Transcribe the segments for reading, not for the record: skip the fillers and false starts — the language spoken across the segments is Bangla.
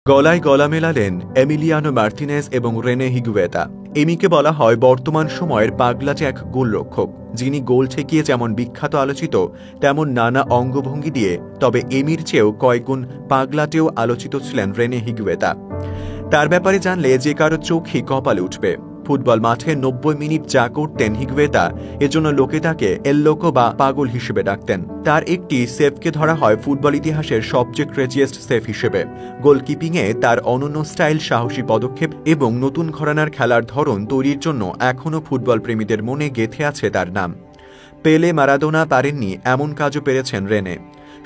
গলায় গলা মেলালেন এমিলিয়ানো মার্তিনেজ এবং রেনে হিগুয়েতা। এমিকে বলা হয় বর্তমান সময়ের পাগলাটে এক গোলরক্ষক, যিনি গোল ঠেকিয়ে যেমন বিখ্যাত আলোচিত তেমন নানা অঙ্গভঙ্গি দিয়ে, তবে এমির চেয়েও কয়েকগুণ পাগলাটেও আলোচিত ছিলেন রেনে হিগুয়েতা। তার ব্যাপারে জানলে যে কারো চোখই কপালে উঠবে। ফুটবল মাঠে ৯০ মিনিট যা করতেন হিগুয়েতা, এজন্য লোকে তাকে এল লোকো বা পাগল হিসেবে ডাকতেন। তার একটি সেভকে ধরা হয় ফুটবল ইতিহাসের সবচেয়ে ক্রেজিয়েস্ট সেভ হিসেবে। গোলকিপিংয়ে তার অনন্য স্টাইল, সাহসী পদক্ষেপ এবং নতুন ঘরানার খেলার ধরন তৈরির জন্য এখনও ফুটবল প্রেমীদের মনে গেঁথে আছে তার নাম। পেলে, মারাদোনা পারেননি এমন কাজও পেরেছেন রেনে।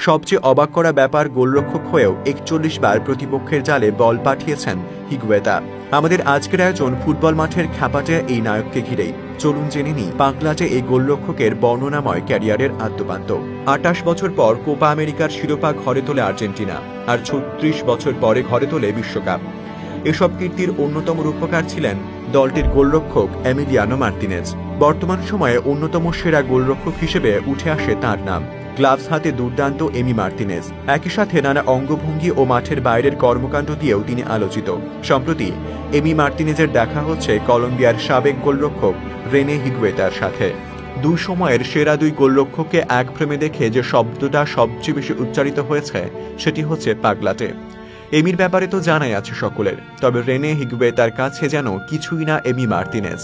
সবচেয়ে অবাক করা ব্যাপার, গোলরক্ষক হয়েও ৪১ বার প্রতিপক্ষের জালে বল পাঠিয়েছেন হিগুয়েতা। আমাদের আজকের আয়োজন ফুটবল মাঠের খ্যাপাটে এই নায়ককে ঘিরেই। চলুন জেনে নিই পাগলাটে এই গোলরক্ষকের বর্ণনাময় ক্যারিয়ারের আদ্যোপান্ত। ২৮ বছর পর কোপা আমেরিকার শিরোপা ঘরে তোলে আর্জেন্টিনা, আর ৩৬ বছর পরে ঘরে তোলে বিশ্বকাপ। এসব কীর্তির অন্যতম রূপকার ছিলেন দলটির গোলরক্ষক এমিলিয়ানো মার্তিনেজ। বর্তমান সময়ে অন্যতম সেরা গোলরক্ষক হিসেবে উঠে আসে তাঁর নাম। গ্লাভস হাতে দুর্দান্ত এমি মার্তিনেজ, একই সাথে নানা অঙ্গভঙ্গি ও মাঠের বাইরের কর্মকাণ্ড দিয়েও তিনি আলোচিত। সম্প্রতি এমি মার্তিনেজের দেখা হচ্ছে কলম্বিয়ার সাবেক গোলরক্ষক রেনে হিগুয়েতার সাথে। দুই সময়ের সেরা দুই গোলরক্ষককে এক ফ্রেমে দেখে যে শব্দটা সবচেয়ে বেশি উচ্চারিত হয়েছে সেটি হচ্ছে পাগলাটে। এমির ব্যাপারে তো জানাই আছে সকলের, তবে রেনে হিগুয়েতার কাছে যেন কিছুই না এমি মার্তিনেজ।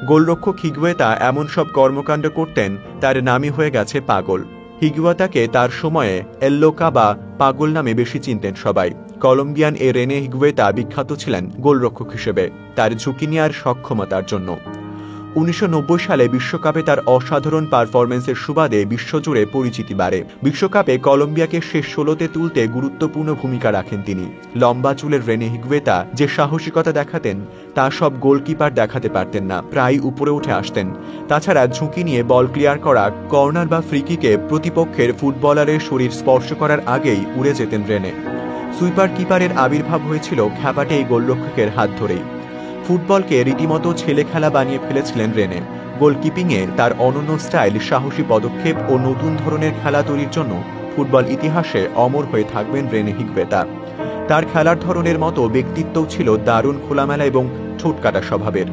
গোলরক্ষক হিগুয়েতা এমন সব কর্মকাণ্ড করতেন, তার নামই হয়ে গেছে পাগল। হিগুয়েতাকে তার সময়ে এল লোকা বা পাগল নামে বেশি চিনতেন সবাই। কলম্বিয়ান এ রেনে হিগুয়েতা বিখ্যাত ছিলেন গোলরক্ষক হিসেবে তার ঝুঁকি নেওয়ার সক্ষমতার জন্য। ১৯৯০ সালে বিশ্বকাপে তার অসাধারণ পারফরম্যান্সের সুবাদে বিশ্বজুড়ে পরিচিতি বাড়ে। বিশ্বকাপে কলম্বিয়াকে শেষ ১৬তে তুলতে গুরুত্বপূর্ণ ভূমিকা রাখেন তিনি। লম্বা চুলের রেনে হিগুয়েতা যে সাহসিকতা দেখাতেন তা সব গোলকিপার দেখাতে পারতেন না, প্রায় উপরে উঠে আসতেন। তাছাড়া ঝুঁকি নিয়ে বল ক্লিয়ার করা, কর্নার বা ফ্রিকিকে প্রতিপক্ষের ফুটবলারের শরীর স্পর্শ করার আগেই উড়ে যেতেন রেনে। সুইপার কিপারের আবির্ভাব হয়েছিল খ্যাপাটে এই গোলরক্ষকের হাত ধরেই। ফুটবলকে রীতিমতো ছেলে খেলা বানিয়ে ফেলেছিলেন রেনে। গোলকিপিংয়ে তার অনন্য স্টাইল, সাহসী পদক্ষেপ ও নতুন ধরনের খেলা তৈরির জন্য ফুটবল ইতিহাসে অমর হয়ে থাকবেন রেনে হিগুয়েতা। তার খেলার ধরনের মতো ব্যক্তিত্বও ছিল দারুণ খোলামেলা এবং ঠোঁটকাটা স্বভাবের।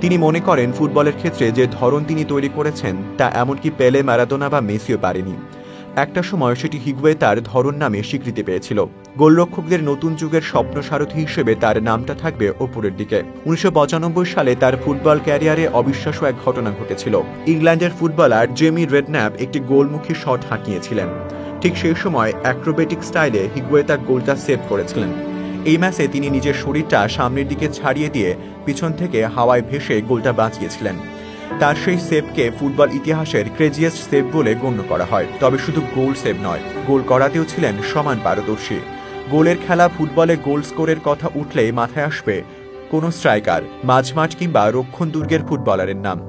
তিনি মনে করেন ফুটবলের ক্ষেত্রে যে ধরন তিনি তৈরি করেছেন তা এমনকি পেলে, মারাদোনা বা মেসিও পারেনি। একটা সময় সেটি হিগুয়েতার ধরন নামে স্বীকৃতি পেয়েছিল। গোলরক্ষকদের নতুন যুগের স্বপ্ন সারথি হিসেবে তার নামটা থাকবে ওপরের দিকে। ১৯৯৫ সালে তার ফুটবল ক্যারিয়ারে অবিশ্বাস্য এক ঘটনা ঘটেছিল। ইংল্যান্ডের ফুটবলার জেমি রেডন্যাপ একটি গোলমুখী শট হাঁকিয়েছিলেন। ঠিক সেই সময় অ্যাক্রোবেটিক স্টাইলে হিগুয়েতা গোলটা সেভ করেছিলেন। এই ম্যাচে তিনি নিজের শরীরটা সামনের দিকে ছাড়িয়ে দিয়ে পিছন থেকে হাওয়ায় ভেসে গোলটা বাঁচিয়েছিলেন। তার সেই সেভকে ফুটবল ইতিহাসের ক্রেজিয়েস্ট সেভ বলে গণ্য করা হয়। তবে শুধু গোল সেভ নয়, গোল করাতেও ছিলেন সমান পারদর্শী। গোলের খেলা, ফুটবলে গোল স্কোরের কথা উঠলেই মাথায় আসবে কোনো স্ট্রাইকার, মাঝমাঠ কিংবা রক্ষণ দুর্গের ফুটবলারের নাম।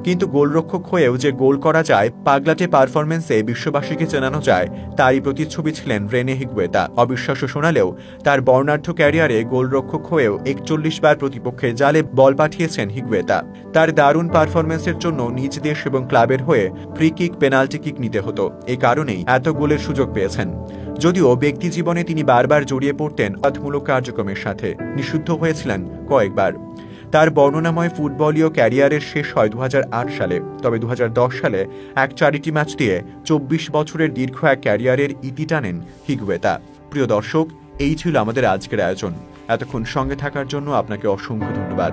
কিন্তু গোলরক্ষক হয়েও যে গোল করা যায়, পাগলাটে পারফরম্যান্সে বিশ্ববাসীকে চেনানো যায়, তারই প্রতিচ্ছবি ছিলেন রেনে হিগুয়েতা। অবিশ্বাস্য শোনালেও তার বর্ণাঢ্য ক্যারিয়ারে গোলরক্ষক হয়েও ৪১ বার প্রতিপক্ষের জালে বল পাঠিয়েছেন হিগুয়েতা। তার দারুণ পারফরম্যান্সের জন্য নিজ দেশ এবং ক্লাবের হয়ে ফ্রি কিক, পেনাল্টি কিক নিতে হতো। এই কারণেই এত গোলের সুযোগ পেয়েছেন। যদিও ব্যক্তি জীবনে তিনি বারবার জড়িয়ে পড়তেন অপরাধমূলক কার্যক্রমের সাথে, নিষিদ্ধ হয়েছিলেন কয়েকবার। তার বর্ণনাময় ফুটবলীয় ক্যারিয়ারের শেষ হয় ২০০৮ সালে। তবে ২০১০ সালে এক চ্যারিটি ম্যাচ দিয়ে ২৪ বছরের দীর্ঘ এক ক্যারিয়ারের ইতি টানেন হিগুয়েতা। প্রিয় দর্শক, এই ছিল আমাদের আজকের আয়োজন। এতক্ষণ সঙ্গে থাকার জন্য আপনাকে অসংখ্য ধন্যবাদ।